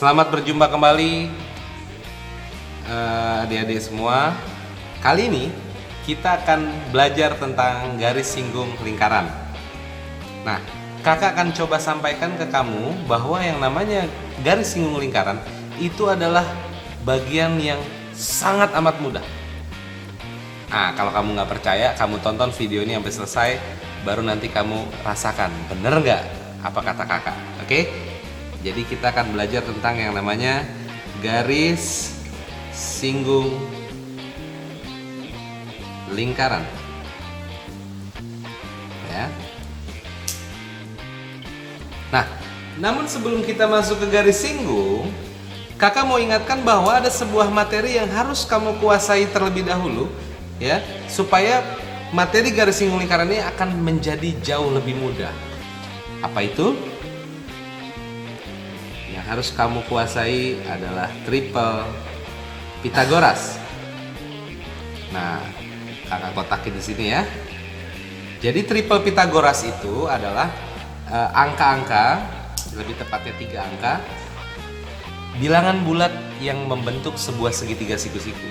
Selamat berjumpa kembali adik-adik semua. Kali ini kita akan belajar tentang garis singgung lingkaran. Nah, kakak akan coba sampaikan ke kamu bahwa yang namanya garis singgung lingkaran itu adalah bagian yang sangat amat mudah. Nah, kalau kamu nggak percaya, kamu tonton video ini sampai selesai, baru nanti kamu rasakan bener nggak apa kata kakak. Oke? Jadi kita akan belajar tentang yang namanya garis singgung lingkaran. Ya. Nah, namun sebelum kita masuk ke garis singgung, kakak mau ingatkan bahwa ada sebuah materi yang harus kamu kuasai terlebih dahulu, ya, supaya materi garis singgung lingkaran ini akan menjadi jauh lebih mudah. Apa itu? Yang harus kamu kuasai adalah triple Pitagoras. Nah, kakak kotakin di sini ya. Jadi triple Pitagoras itu adalah angka-angka, lebih tepatnya 3 angka, bilangan bulat yang membentuk sebuah segitiga siku-siku.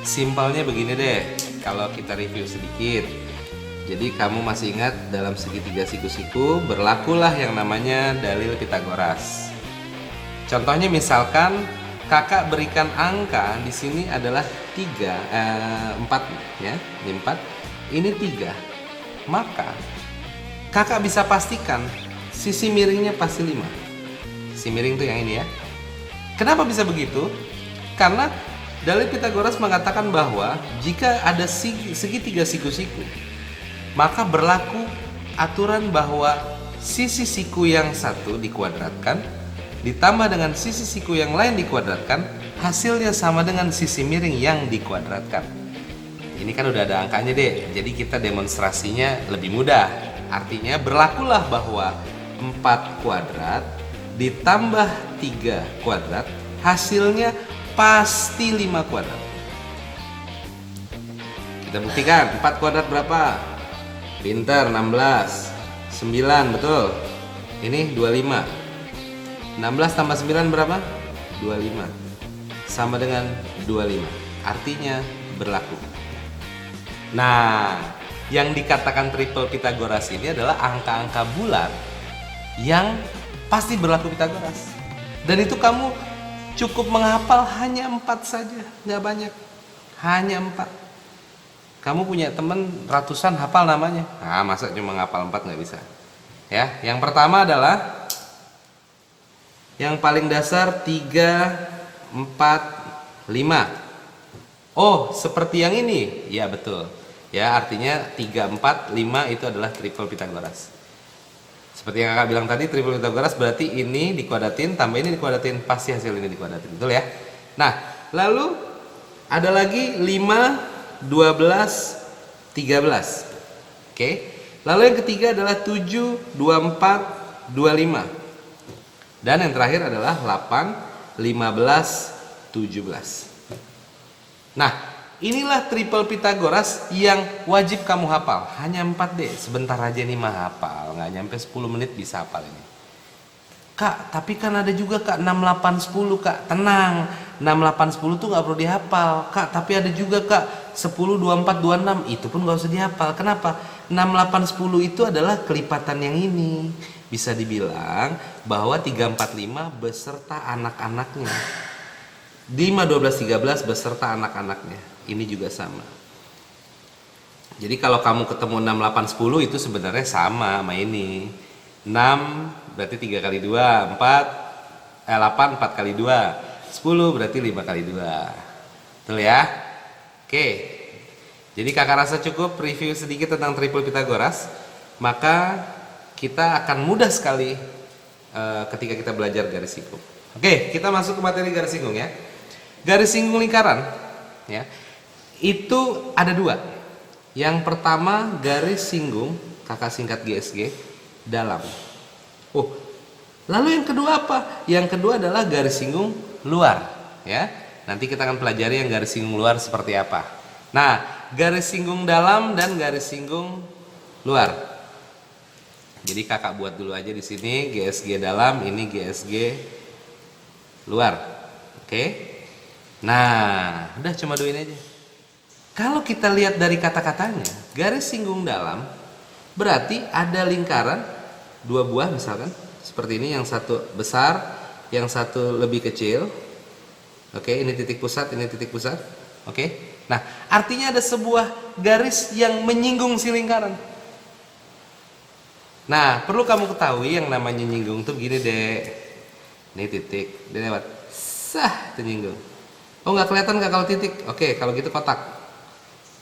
Simpelnya begini deh, kalau kita review sedikit. Jadi kamu masih ingat dalam segitiga siku-siku berlakulah yang namanya dalil Pitagoras. Contohnya misalkan kakak berikan angka di sini adalah 4 ya, ini 4, ini 3. Maka kakak bisa pastikan sisi miringnya pasti 5. Sisi miring itu yang ini ya. Kenapa bisa begitu? Karena dalil Pitagoras mengatakan bahwa jika ada segitiga siku-siku, maka berlaku aturan bahwa sisi siku yang satu dikuadratkan ditambah dengan sisi siku yang lain dikuadratkan, hasilnya sama dengan sisi miring yang dikuadratkan. Ini kan udah ada angkanya deh, jadi kita demonstrasinya lebih mudah. Artinya berlakulah bahwa 4 kuadrat ditambah 3 kuadrat, hasilnya pasti 5 kuadrat. Kita buktikan, 4 kuadrat berapa? Pinter, 16. 9, betul. Ini 25. 16 tambah 9 berapa? 25. Sama dengan 25. Artinya berlaku. Nah, yang dikatakan triple Pitagoras ini adalah angka-angka bulat yang pasti berlaku Pitagoras. Dan itu kamu cukup menghafal hanya 4 saja, nggak banyak. Hanya 4. Kamu punya teman ratusan hafal namanya. Nah, masa cuma menghafal 4 nggak bisa. Ya, yang pertama adalah yang paling dasar 3, 4, 5. Oh, seperti yang ini? Ya, betul. Ya, artinya 3, 4, 5 itu adalah triple Pitagoras. Seperti yang kakak bilang tadi, triple Pitagoras berarti ini dikuadratin tambah ini dikuadratin, pasti hasil ini dikuadratin. Betul ya? Nah, lalu ada lagi 5, 12, 13. Oke. Lalu yang ketiga adalah 7, 24, 25. Dan yang terakhir adalah 8, 15, 17. Nah, inilah triple Pitagoras yang wajib kamu hafal. Hanya 4 deh, sebentar aja nih mah hafal. Nggak nyampe 10 menit bisa hafal ini. Kak, tapi kan ada juga kak 6, 8, 10 kak. Tenang, 6, 8, 10 tuh nggak perlu dihafal. Kak, tapi ada juga kak 10, 24, 26. Itu pun nggak usah dihafal. Kenapa? 6, 8, 10 itu adalah kelipatan yang ini. Bisa dibilang bahwa 3, 4, 5 beserta anak-anaknya. 5, 12, 13 beserta anak-anaknya. Ini juga sama. Jadi kalau kamu ketemu 6, 8, 10 itu sebenarnya sama ini. 6 berarti 3 kali 2, 8 4 kali 2, 10 berarti 5 kali 2. Betul ya? Oke. Jadi kakak rasa cukup review sedikit tentang triple Pitagoras. Maka kita akan mudah sekali ketika kita belajar garis singgung. Oke, kita masuk ke materi garis singgung ya. Garis singgung lingkaran ya, itu ada 2. Yang pertama garis singgung, kakak singkat GSG, dalam. Oh, lalu yang kedua apa? Yang kedua adalah garis singgung luar ya. Nanti kita akan pelajari yang garis singgung luar seperti apa. Nah, garis singgung dalam dan garis singgung luar. Jadi kakak buat dulu aja di sini GSG dalam, ini GSG luar. Oke. Nah, udah cuma dua ini aja. Kalau kita lihat dari kata-katanya, garis singgung dalam berarti ada lingkaran dua buah misalkan seperti ini, yang satu besar, yang satu lebih kecil. Oke, ini titik pusat, ini titik pusat. Oke. Nah, artinya ada sebuah garis yang menyinggung si lingkaran. Nah, perlu kamu ketahui yang namanya nyinggung tuh begini, Dek. Ini titik, dia lewat. Sah, itu nyinggung. Oh, nggak kelihatan nggak kalau titik? Oke, kalau gitu kotak.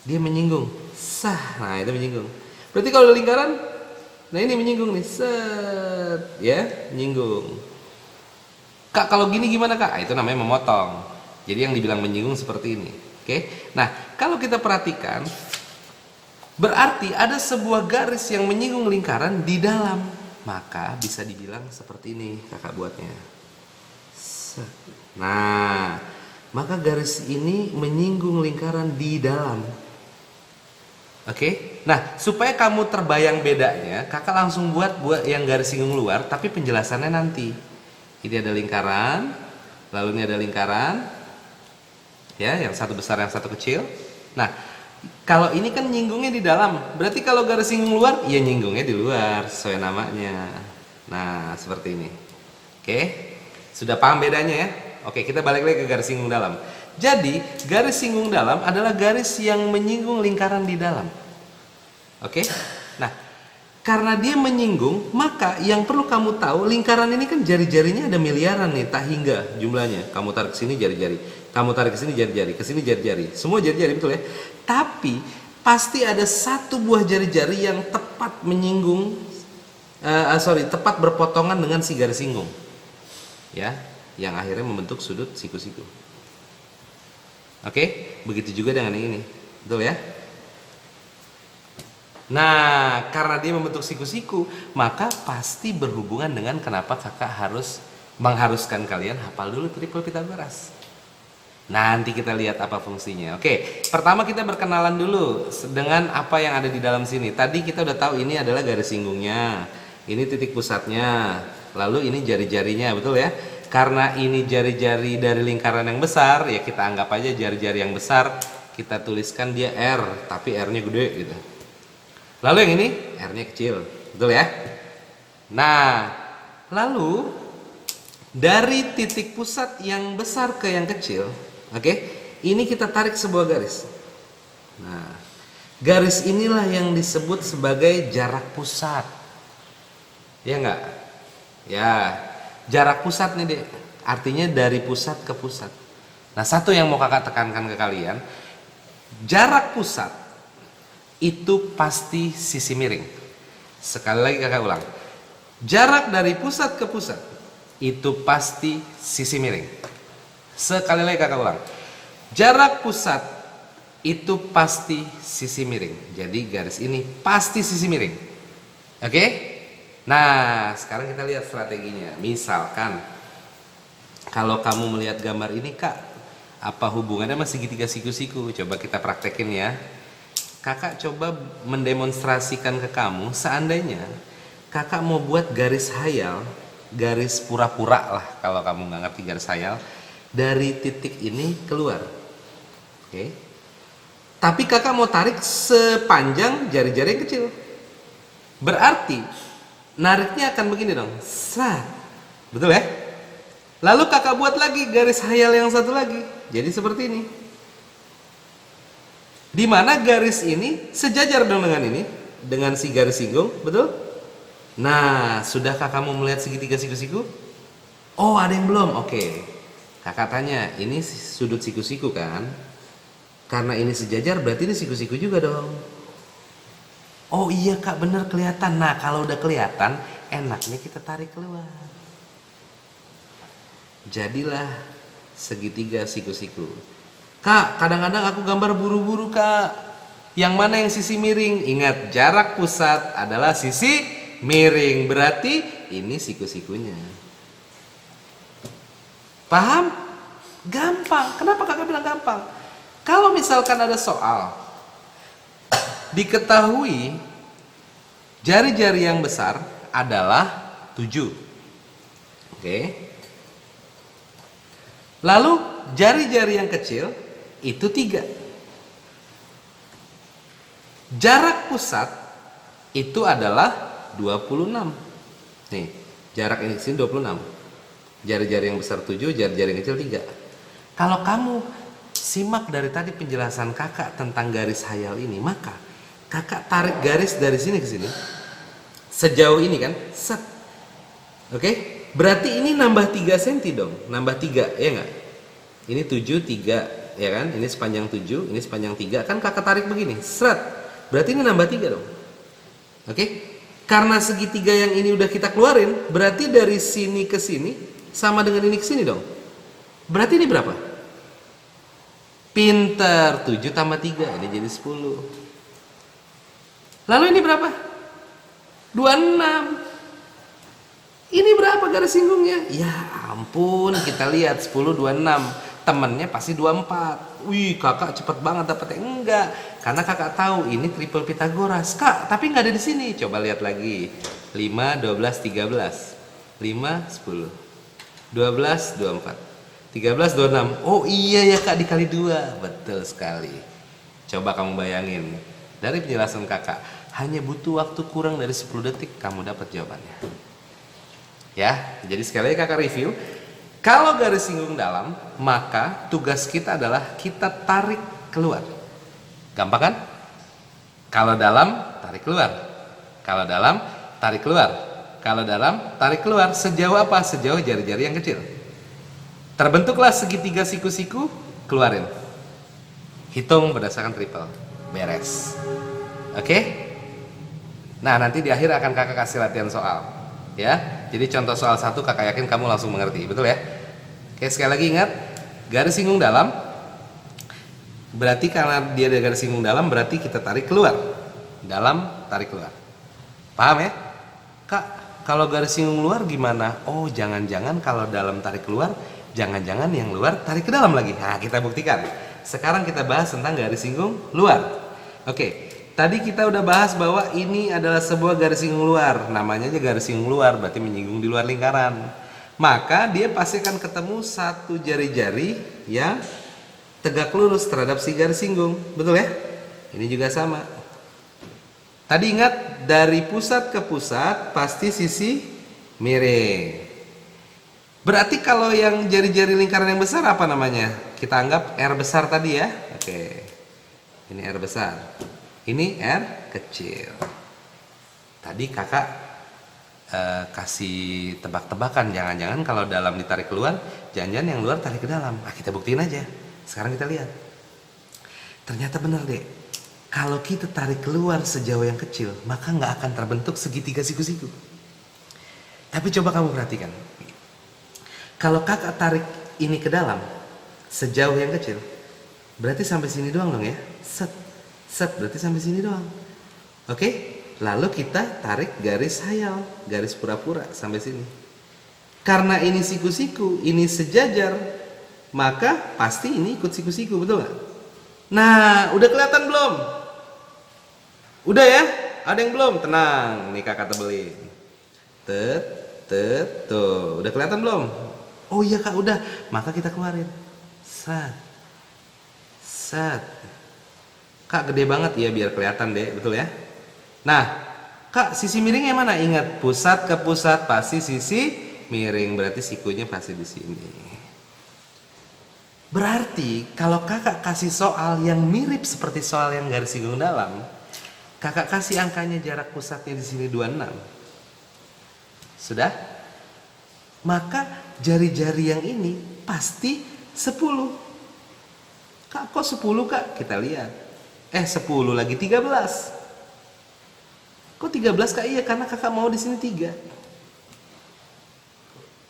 Dia menyinggung. Sah, nah itu menyinggung. Berarti kalau ada lingkaran, nah ini menyinggung nih. Set, ya, menyinggung. Kak, kalau gini gimana, Kak? Itu namanya memotong. Jadi yang dibilang menyinggung seperti ini. Oke. Nah, kalau kita perhatikan, berarti ada sebuah garis yang menyinggung lingkaran di dalam. Maka bisa dibilang seperti ini, Kakak buatnya. Set. Nah, maka garis ini menyinggung lingkaran di dalam. Oke. Nah, supaya kamu terbayang bedanya, Kakak langsung buat yang garis singgung luar, tapi penjelasannya nanti. Ini ada lingkaran, lalu ini ada lingkaran. Ya, yang satu besar, yang satu kecil. Nah, kalau ini kan nyinggungnya di dalam. Berarti kalau garis singgung luar, ya nyinggungnya di luar sesuai namanya. Nah, seperti ini. Oke. Sudah paham bedanya ya? Oke, kita balik lagi ke garis singgung dalam. Jadi, garis singgung dalam adalah garis yang menyinggung lingkaran di dalam. Oke? Nah, karena dia menyinggung, maka yang perlu kamu tahu, lingkaran ini kan jari-jarinya ada miliaran nih, tak hingga jumlahnya. Kamu tarik ke sini jari-jari, kamu tarik ke sini jari-jari, ke sini jari-jari. Semua jari-jari, betul ya? Tapi pasti ada satu buah jari-jari yang tepat menyinggung, tepat berpotongan dengan si garis singgung. Ya, yang akhirnya membentuk sudut siku-siku. Oke, begitu juga dengan yang ini, betul ya? Nah, karena dia membentuk siku-siku, maka pasti berhubungan dengan kenapa kakak harus mengharuskan kalian hafal dulu triple Pitagoras. Nanti kita lihat apa fungsinya. Oke, pertama kita berkenalan dulu dengan apa yang ada di dalam sini. Tadi kita udah tahu ini adalah garis singgungnya, ini titik pusatnya, lalu ini jari-jarinya, betul ya? Karena ini jari-jari dari lingkaran yang besar, ya kita anggap aja jari-jari yang besar, kita tuliskan dia R, tapi R-nya gede gitu. Lalu yang ini R-nya kecil, betul ya? Nah, lalu dari titik pusat yang besar ke yang kecil, oke, ini kita tarik sebuah garis. Nah, garis inilah yang disebut sebagai jarak pusat. Ya enggak? Ya, jarak pusat nih, Dek. Artinya dari pusat ke pusat. Nah, satu yang mau kakak tekankan ke kalian, jarak pusat itu pasti sisi miring. Sekali lagi kakak ulang, jarak dari pusat ke pusat itu pasti sisi miring. Sekali lagi kakak ulang, jarak pusat itu pasti sisi miring. Jadi garis ini pasti sisi miring. Oke? Nah, sekarang kita lihat strateginya. Misalkan kalau kamu melihat gambar ini, Kak, apa hubungannya sama segitiga siku-siku? Coba kita praktekin ya. Kakak coba mendemonstrasikan ke kamu, seandainya kakak mau buat garis hayal, garis pura-pura lah kalau kamu nggak ngerti garis hayal, dari titik ini keluar. Oke. Tapi kakak mau tarik sepanjang jari-jari yang kecil. Berarti nariknya akan begini dong. Sat. Betul ya? Lalu kakak buat lagi garis hayal yang satu lagi. Jadi seperti ini. Di mana garis ini sejajar dong dengan ini, dengan si garis singgung, betul? Nah, sudahkah kamu melihat segitiga siku-siku? Oh, ada yang belum? Oke. Kakak tanya, ini sudut siku-siku kan? Karena ini sejajar, berarti ini siku-siku juga dong. Oh iya Kak, bener kelihatan. Nah, kalau udah kelihatan, enaknya kita tarik keluar. Jadilah segitiga siku-siku. Kak, kadang-kadang aku gambar buru-buru, Kak. Yang mana yang sisi miring? Ingat, jarak pusat adalah sisi miring. Berarti ini siku-sikunya. Paham? Gampang. Kenapa kakak bilang gampang? Kalau misalkan ada soal, diketahui jari-jari yang besar adalah 7. Oke. Lalu jari-jari yang kecil itu 3. Jarak pusat itu adalah 26. Nih, jarak ini ke sini 26. Jari-jari yang besar 7, jari-jari yang kecil 3. Kalau kamu simak dari tadi penjelasan kakak tentang garis hayal ini, maka kakak tarik garis dari sini ke sini sejauh ini kan, set. Oke? Berarti ini nambah 3 cm dong, nambah 3, ya nggak? Ini 7, 3, ya kan? Ini sepanjang 7, ini sepanjang 3, kan kakak tarik begini, seret. Berarti ini nambah 3 dong. Oke? Karena segitiga yang ini udah kita keluarin, berarti dari sini ke sini sama dengan ini ke sini dong. Berarti ini berapa? Pinter, 7 tambah 3, ini jadi 10. Lalu ini berapa? 26. Ini berapa garis singgungnya? Ya ampun, kita lihat 10, 26. Temennya pasti 24. Wih, kakak cepet banget dapetnya. Enggak, karena kakak tahu ini triple Pitagoras. Kak, tapi nggak ada di sini. Coba lihat lagi. 5, 12, 13. 5, 10. 12, 24. 13, 26. Oh iya ya kak, dikali 2. Betul sekali. Coba kamu bayangin. Dari penjelasan kakak, hanya butuh waktu kurang dari 10 detik kamu dapat jawabannya. Ya, jadi sekali lagi kakak review. Kalau garis singgung dalam, maka tugas kita adalah kita tarik keluar. Gampang kan? Kalau dalam, tarik keluar. Kalau dalam, tarik keluar. Kalau dalam, tarik keluar. Sejauh apa? Sejauh jari-jari yang kecil. Terbentuklah segitiga siku-siku, keluarin. Hitung berdasarkan triple. Beres. Oke? Nah, nanti di akhir akan kakak kasih latihan soal. Ya, jadi contoh soal 1 kakak yakin kamu langsung mengerti, betul ya? Oke, sekali lagi ingat, garis singgung dalam berarti karena dia ada garis singgung dalam berarti kita tarik keluar. Dalam, tarik keluar. Paham ya? Kak, kalau garis singgung luar gimana? Oh, jangan-jangan kalau dalam tarik keluar, jangan-jangan yang luar tarik ke dalam lagi. Nah, kita buktikan. Sekarang kita bahas tentang garis singgung luar. Oke. Tadi kita udah bahas bahwa ini adalah sebuah garis singgung luar. Namanya aja garis singgung luar, berarti menyinggung di luar lingkaran. Maka dia pasti akan ketemu satu jari-jari yang tegak lurus terhadap si garis singgung. Betul ya? Ini juga sama. Tadi ingat, dari pusat ke pusat pasti sisi miring. Berarti kalau yang jari-jari lingkaran yang besar apa namanya? Kita anggap R besar tadi ya. Oke. Ini R besar. Ini R kecil. Tadi kakak kasih tebak-tebakan, jangan-jangan kalau dalam ditarik keluar, jangan-jangan yang luar tarik ke dalam. Nah, kita buktiin aja. Sekarang kita lihat. Ternyata benar deh. Kalau kita tarik keluar sejauh yang kecil, maka nggak akan terbentuk segitiga siku-siku. Tapi coba kamu perhatikan. Kalau kakak tarik ini ke dalam sejauh yang kecil, berarti sampai sini doang dong ya. Set, berarti sampai sini doang. Oke, lalu kita tarik garis hayal, garis pura-pura sampai sini. Karena ini siku-siku, ini sejajar, maka pasti ini ikut siku-siku, betul nggak? Nah, udah kelihatan belum? Udah ya? Ada yang belum? Tenang, nih kakak tebelin. Tuh, udah kelihatan belum? Oh iya kak, udah. Maka kita keluarin. Set. Kak gede banget ya, biar kelihatan deh, betul ya? Nah, kak sisi miringnya mana? Ingat, pusat ke pusat pasti sisi miring, berarti sikunya pasti di sini. Berarti kalau kakak kasih soal yang mirip seperti soal yang garis singgung dalam, kakak kasih angkanya jarak pusatnya di sini 26. Sudah? Maka jari-jari yang ini pasti 10. Kak kok 10 kak? Kita lihat. 10 lagi 13. Kok 13 kak? Iya, karena kakak mau di sini 3.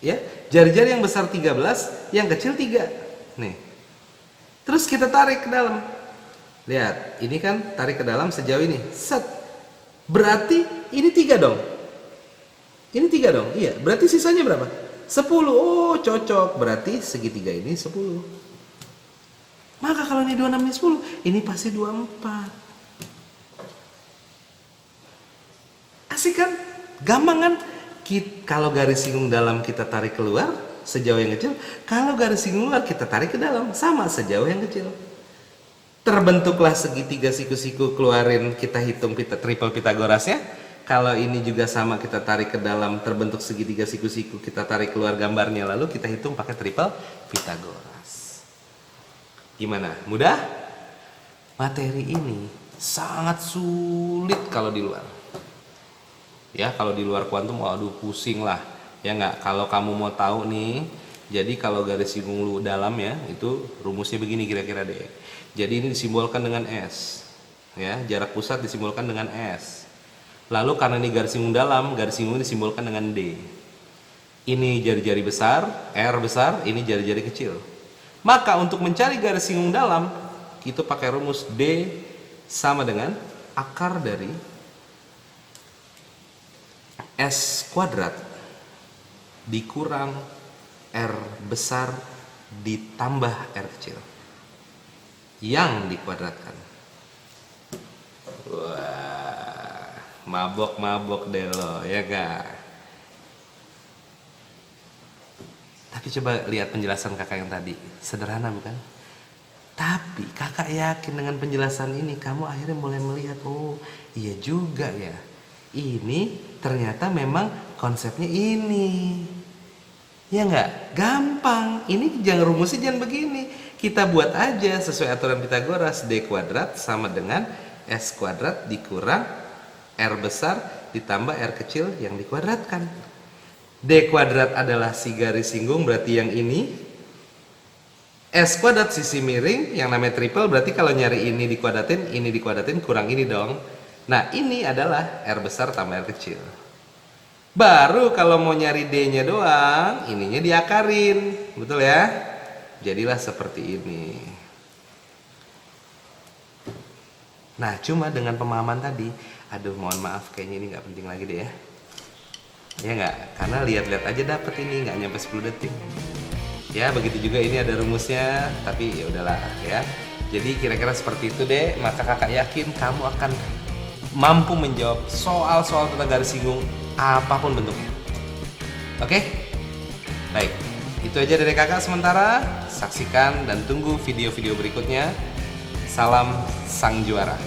Ya, jari-jari yang besar 13, yang kecil 3. Nih. Terus kita tarik ke dalam. Lihat, ini kan tarik ke dalam sejauh ini. Set. Berarti ini 3 dong. Ini 3 dong. Iya, berarti sisanya berapa? 10. Oh, cocok. Berarti segitiga ini 10. Maka kalau ini 26, ini 10, ini pasti 24. Asik kan? Gampang kan? Kalau garis singgung dalam kita tarik keluar, sejauh yang kecil. Kalau garis singgung luar kita tarik ke dalam, sama sejauh yang kecil. Terbentuklah segitiga siku-siku, keluarin, kita hitung triple Pitagorasnya. Kalau ini juga sama, kita tarik ke dalam, terbentuk segitiga siku-siku, kita tarik keluar gambarnya, lalu kita hitung pakai triple Pitagoras. Gimana? Mudah? Materi ini sangat sulit kalau di luar. Ya, kalau di luar kuantum, waduh pusing lah. Ya nggak? Kalau kamu mau tahu nih, jadi kalau garis singgung lu dalam ya, itu rumusnya begini kira-kira deh. Jadi ini disimbolkan dengan S. Ya, jarak pusat disimbolkan dengan S. Lalu karena ini garis singgung dalam, garis singgung disimbolkan dengan D. Ini jari-jari besar, R besar, ini jari-jari kecil. Maka untuk mencari garis singgung dalam, itu pakai rumus D sama dengan akar dari S kuadrat dikurang R besar ditambah R kecil yang dikuadratkan. Wah, mabok-mabok deh lo, ya gak? Tapi coba lihat penjelasan kakak yang tadi, sederhana bukan? Tapi kakak yakin dengan penjelasan ini kamu akhirnya mulai melihat, oh iya juga ya, ini ternyata memang konsepnya ini. Ya nggak? Gampang. Ini jangan rumusnya jangan begini. Kita buat aja sesuai aturan Pitagoras. D kuadrat sama dengan S kuadrat dikurang R besar ditambah R kecil yang dikuadratkan. D kuadrat adalah si garis singgung, berarti yang ini. S kuadrat sisi miring, yang namanya triple, berarti kalau nyari ini dikuadratin, kurang ini dong. Nah ini adalah R besar tambah R kecil. Baru kalau mau nyari D-nya doang, ininya diakarin, betul ya? Jadilah seperti ini. Nah, cuma dengan pemahaman tadi, aduh mohon maaf kayaknya ini nggak penting lagi deh ya. Ya nggak? Karena lihat-lihat aja dapet ini, nggak nyampe 10 detik. Ya, begitu juga ini ada rumusnya, tapi ya udahlah ya. Jadi kira-kira seperti itu deh, maka kakak yakin kamu akan mampu menjawab soal-soal tentang garis singgung apapun bentuknya. Oke? Baik, itu aja dari kakak sementara. Saksikan dan tunggu video-video berikutnya. Salam sang juara.